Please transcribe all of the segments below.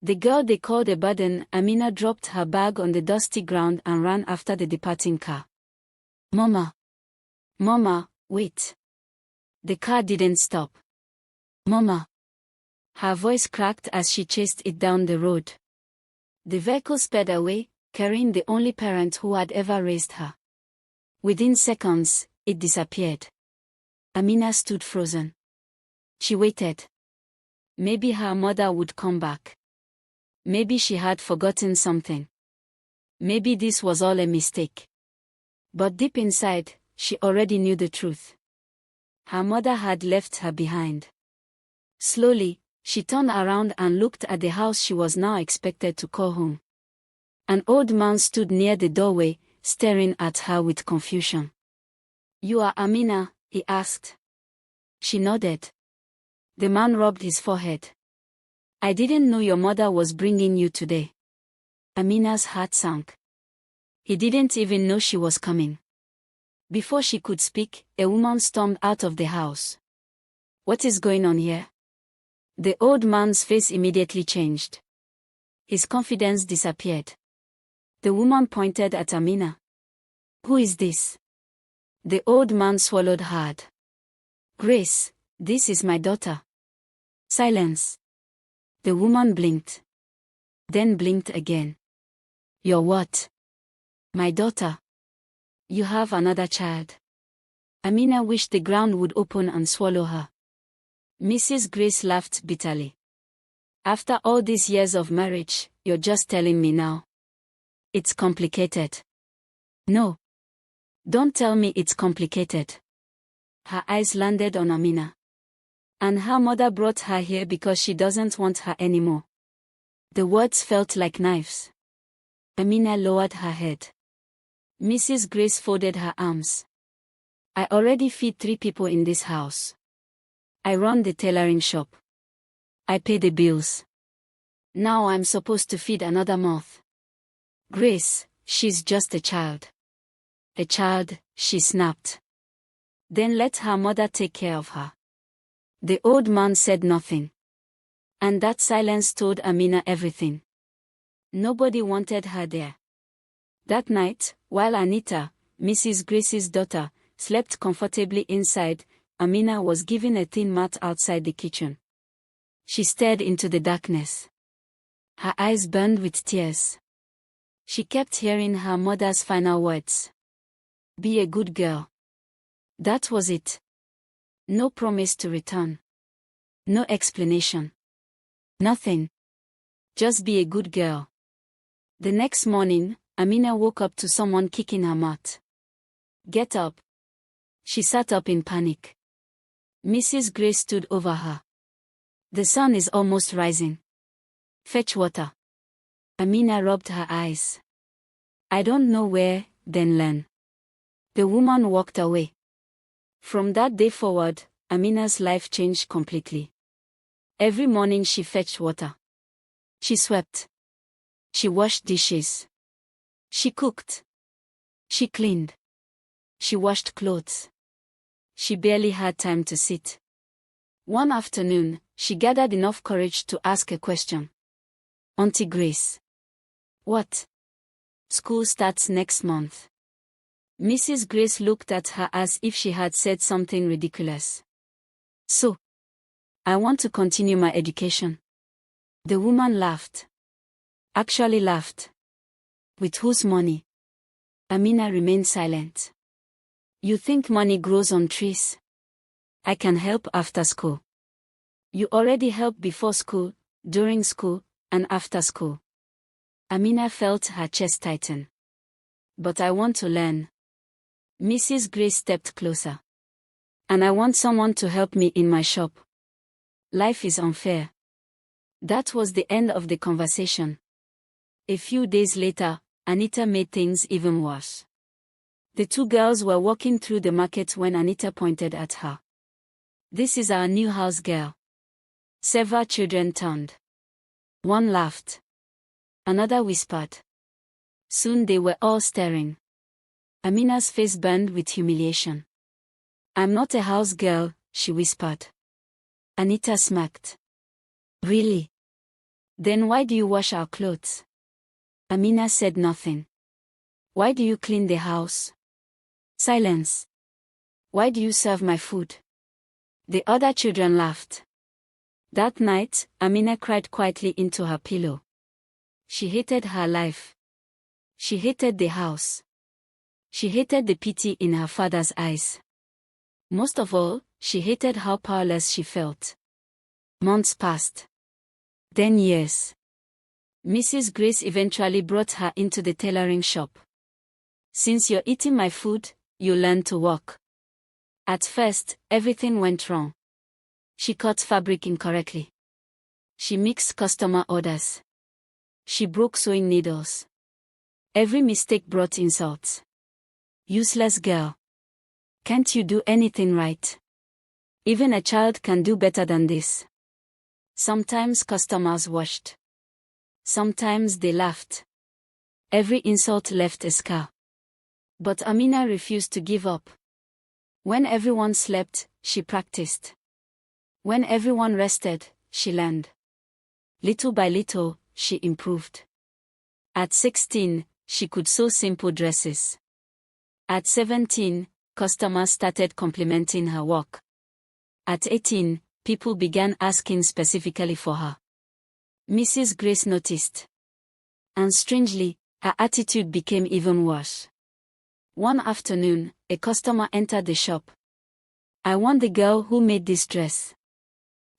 The girl they called a burden, Amina dropped her bag on the dusty ground and ran after the departing car. Mama! Mama, wait! The car didn't stop. Mama! Her voice cracked as she chased it down the road. The vehicle sped away, carrying the only parent who had ever raised her. Within seconds, it disappeared. Amina stood frozen. She waited. Maybe her mother would come back. Maybe she had forgotten something. Maybe this was all a mistake. But deep inside, she already knew the truth. Her mother had left her behind. Slowly, she turned around and looked at the house she was now expected to call home. An old man stood near the doorway, staring at her with confusion. "You are Amina?" he asked. She nodded. The man rubbed his forehead. "I didn't know your mother was bringing you today." Amina's heart sank. He didn't even know she was coming. Before she could speak, a woman stormed out of the house. "What is going on here?" The old man's face immediately changed. His confidence disappeared. The woman pointed at Amina. "Who is this?" The old man swallowed hard. "Grace, this is my daughter." Silence. The woman blinked. Then blinked again. "You're what?" "My daughter." "You have another child." Amina wished the ground would open and swallow her. Mrs. Grace laughed bitterly. "After all these years of marriage, you're just telling me now? It's complicated." "No. Don't tell me it's complicated." Her eyes landed on Amina. "And her mother brought her here because she doesn't want her anymore." The words felt like knives. Amina lowered her head. Mrs. Grace folded her arms. "I already feed 3 people in this house. I run the tailoring shop. I pay the bills. Now I'm supposed to feed another mouth. Grace, she's just a child." "A child," she snapped. "Then let her mother take care of her." The old man said nothing. And that silence told Amina everything. Nobody wanted her there. That night, while Anita, Mrs. Grace's daughter, slept comfortably inside, Amina was given a thin mat outside the kitchen. She stared into the darkness. Her eyes burned with tears. She kept hearing her mother's final words. "Be a good girl." That was it. No promise to return. No explanation. Nothing. Just be a good girl. The next morning, Amina woke up to someone kicking her mat. "Get up." She sat up in panic. Mrs. Grace stood over her. "The sun is almost rising. Fetch water." Amina rubbed her eyes. "I don't know where, then learn." The woman walked away. From that day forward, Amina's life changed completely. Every morning she fetched water. She swept. She washed dishes. She cooked. She cleaned. She washed clothes. She barely had time to sit. One afternoon, she gathered enough courage to ask a question. "Auntie Grace." "What?" "School starts next month." Mrs. Grace looked at her as if she had said something ridiculous. "So, I want to continue my education." The woman laughed. Actually laughed. "With whose money?" Amina remained silent. "You think money grows on trees? I can help after school." "You already help before school, during school, and after school." Amina felt her chest tighten. "But I want to learn." Mrs. Grace stepped closer. "And I want someone to help me in my shop. Life is unfair." That was the end of the conversation. A few days later, Anita made things even worse. The 2 girls were walking through the market when Anita pointed at her. "This is our new house girl." Several children turned. One laughed. Another whispered. Soon they were all staring. Amina's face burned with humiliation. "I'm not a house girl," she whispered. Anita smirked. "Really? Then why do you wash our clothes? Amina said nothing. Why do you clean the house? Silence. Why do you serve my food? The other children laughed. That night, Amina cried quietly into her pillow. She hated her life. She hated the house. She hated the pity in her father's eyes. Most of all, she hated how powerless she felt. Months passed. Then years. Mrs. Grace eventually brought her into the tailoring shop. Since you're eating my food, you learn to walk. At first, everything went wrong. She cut fabric incorrectly. She mixed customer orders. She broke sewing needles. Every mistake brought insults. Useless girl. Can't you do anything right? Even a child can do better than this. Sometimes customers watched. Sometimes they laughed. Every insult left a scar. But Amina refused to give up. When everyone slept, she practiced. When everyone rested, she learned. Little by little, she improved. At 16, she could sew simple dresses. At 17, customers started complimenting her work. At 18, people began asking specifically for her. Mrs. Grace noticed. And strangely, her attitude became even worse. One afternoon, a customer entered the shop. I want the girl who made this dress.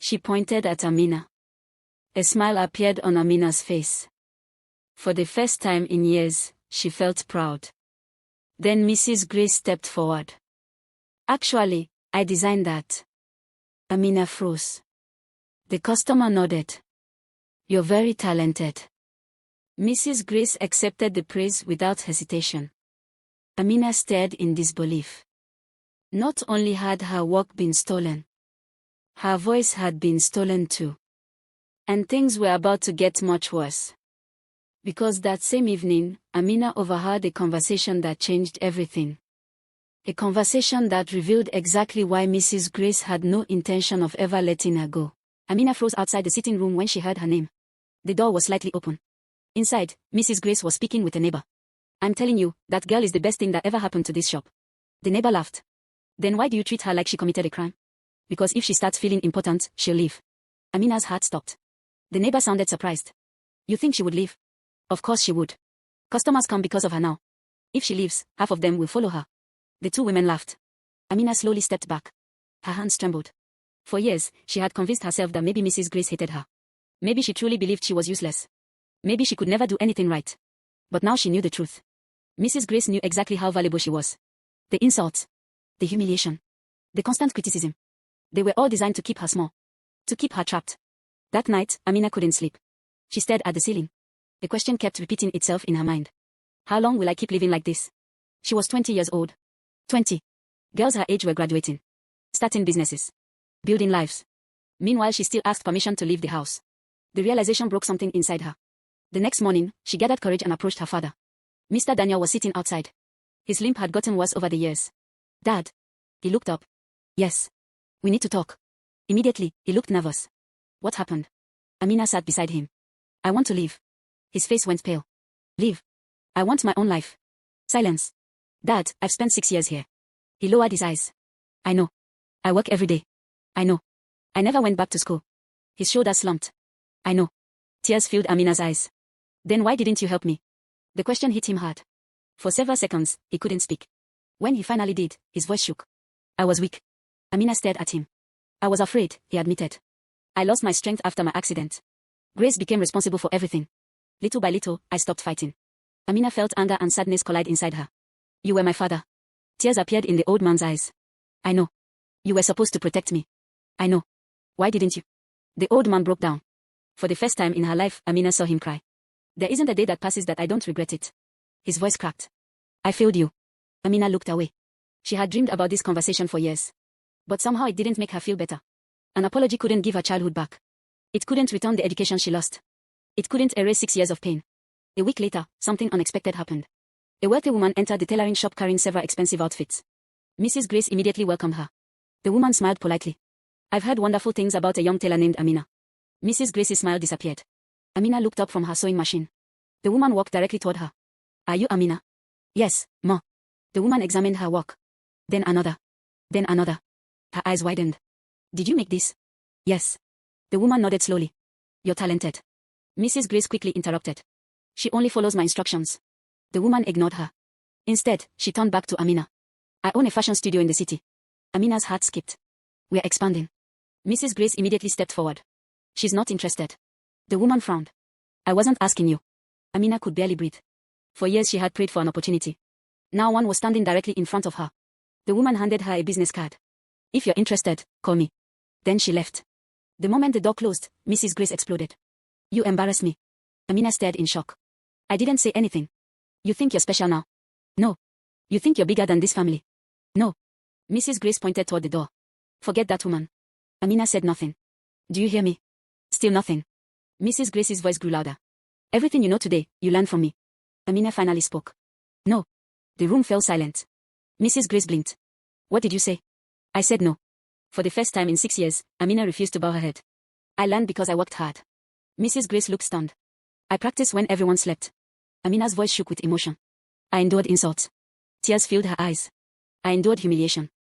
She pointed at Amina. A smile appeared on Amina's face. For the first time in years, she felt proud. Then Mrs. Grace stepped forward. Actually, I designed that. Amina froze. The customer nodded. You're very talented. Mrs. Grace accepted the praise without hesitation. Amina stared in disbelief. Not only had her work been stolen, her voice had been stolen too. And things were about to get much worse. Because that same evening, Amina overheard a conversation that changed everything. A conversation that revealed exactly why Mrs. Grace had no intention of ever letting her go. Amina froze outside the sitting room when she heard her name. The door was slightly open. Inside, Mrs. Grace was speaking with a neighbor. I'm telling you, that girl is the best thing that ever happened to this shop. The neighbor laughed. Then why do you treat her like she committed a crime? Because if she starts feeling important, she'll leave. Amina's heart stopped. The neighbor sounded surprised. You think she would leave? Of course she would. Customers come because of her now. If she leaves, half of them will follow her. The two women laughed. Amina slowly stepped back. Her hands trembled. For years, she had convinced herself that maybe Mrs. Grace hated her. Maybe she truly believed she was useless. Maybe she could never do anything right. But now she knew the truth. Mrs. Grace knew exactly how valuable she was. The insults, the humiliation, the constant criticism. They were all designed to keep her small. To keep her trapped. That night, Amina couldn't sleep. She stared at the ceiling. The question kept repeating itself in her mind. How long will I keep living like this? She was 20 years old. 20. Girls her age were graduating. Starting businesses. Building lives. Meanwhile, she still asked permission to leave the house. The realization broke something inside her. The next morning, she gathered courage and approached her father. Mr. Daniel was sitting outside. His limp had gotten worse over the years. Dad. He looked up. Yes. We need to talk. Immediately, he looked nervous. What happened? Amina sat beside him. I want to leave. His face went pale. Leave. I want my own life. Silence. Dad, I've spent 6 years here. He lowered his eyes. I know. I work every day. I know. I never went back to school. His shoulders slumped. I know. Tears filled Amina's eyes. Then why didn't you help me? The question hit him hard. For several seconds, he couldn't speak. When he finally did, his voice shook. I was weak. Amina stared at him. I was afraid, he admitted. I lost my strength after my accident. Grace became responsible for everything. Little by little, I stopped fighting. Amina felt anger and sadness collide inside her. You were my father. Tears appeared in the old man's eyes. I know. You were supposed to protect me. I know. Why didn't you? The old man broke down. For the first time in her life, Amina saw him cry. There isn't a day that passes that I don't regret it. His voice cracked. I failed you. Amina looked away. She had dreamed about this conversation for years. But somehow it didn't make her feel better. An apology couldn't give her childhood back. It couldn't return the education she lost. It couldn't erase 6 years of pain. A week later, something unexpected happened. A wealthy woman entered the tailoring shop carrying several expensive outfits. Mrs. Grace immediately welcomed her. The woman smiled politely. I've heard wonderful things about a young tailor named Amina. Mrs. Grace's smile disappeared. Amina looked up from her sewing machine. The woman walked directly toward her. Are you Amina? Yes, ma. The woman examined her work. Then another. Then another. Her eyes widened. Did you make this? Yes. The woman nodded slowly. You're talented. Mrs. Grace quickly interrupted. She only follows my instructions. The woman ignored her. Instead, she turned back to Amina. I own a fashion studio in the city. Amina's heart skipped. We're expanding. Mrs. Grace immediately stepped forward. She's not interested. The woman frowned. I wasn't asking you. Amina could barely breathe. For years she had prayed for an opportunity. Now one was standing directly in front of her. The woman handed her a business card. If you're interested, call me. Then she left. The moment the door closed, Mrs. Grace exploded. You embarrass me. Amina stared in shock. I didn't say anything. You think you're special now? No. You think you're bigger than this family? No. Mrs. Grace pointed toward the door. Forget that woman. Amina said nothing. Do you hear me? Still nothing. Mrs. Grace's voice grew louder. Everything you know today, you learned from me. Amina finally spoke. No. The room fell silent. Mrs. Grace blinked. What did you say? I said no. For the first time in 6 years, Amina refused to bow her head. I learned because I worked hard. Mrs. Grace looked stunned. I practiced when everyone slept. Amina's voice shook with emotion. I endured insults. Tears filled her eyes. I endured humiliation.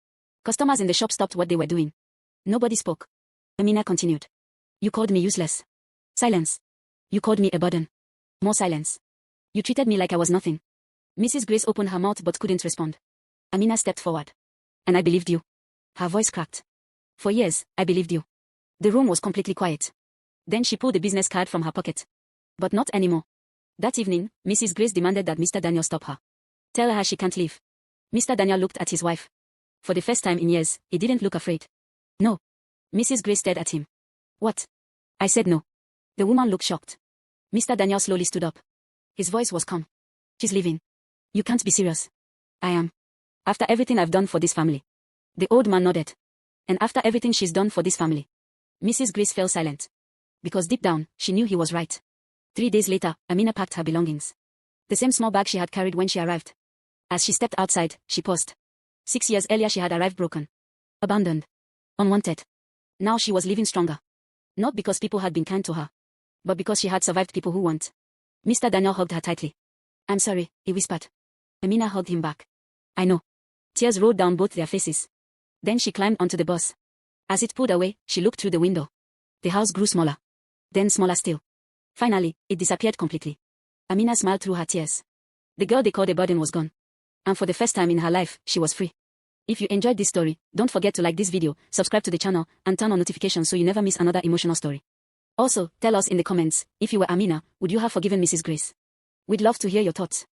Customers in the shop stopped what they were doing. Nobody spoke. Amina continued. You called me useless. Silence. You called me a burden. More silence. You treated me like I was nothing. Mrs. Grace opened her mouth but couldn't respond. Amina stepped forward. And I believed you. Her voice cracked. For years, I believed you. The room was completely quiet. Then she pulled the business card from her pocket. But not anymore. That evening, Mrs. Grace demanded that Mr. Daniel stop her. Tell her she can't leave. Mr. Daniel looked at his wife. For the first time in years, he didn't look afraid. No. Mrs. Grace stared at him. What? I said no. The woman looked shocked. Mr. Daniel slowly stood up. His voice was calm. She's leaving. You can't be serious. I am. After everything I've done for this family. The old man nodded. And after everything she's done for this family. Mrs. Grace fell silent. Because deep down, she knew he was right. 3 days later, Amina packed her belongings. The same small bag she had carried when she arrived. As she stepped outside, she paused. 6 years earlier she had arrived broken. Abandoned. Unwanted. Now she was living stronger. Not because people had been kind to her. But because she had survived people who weren't. Mr. Daniel hugged her tightly. I'm sorry, he whispered. Amina hugged him back. I know. Tears rolled down both their faces. Then she climbed onto the bus. As it pulled away, she looked through the window. The house grew smaller. Then smaller still. Finally, it disappeared completely. Amina smiled through her tears. The girl they called a burden was gone. And for the first time in her life, she was free. If you enjoyed this story, don't forget to like this video, subscribe to the channel, and turn on notifications so you never miss another emotional story. Also, tell us in the comments, if you were Amina, would you have forgiven Mrs. Grace? We'd love to hear your thoughts.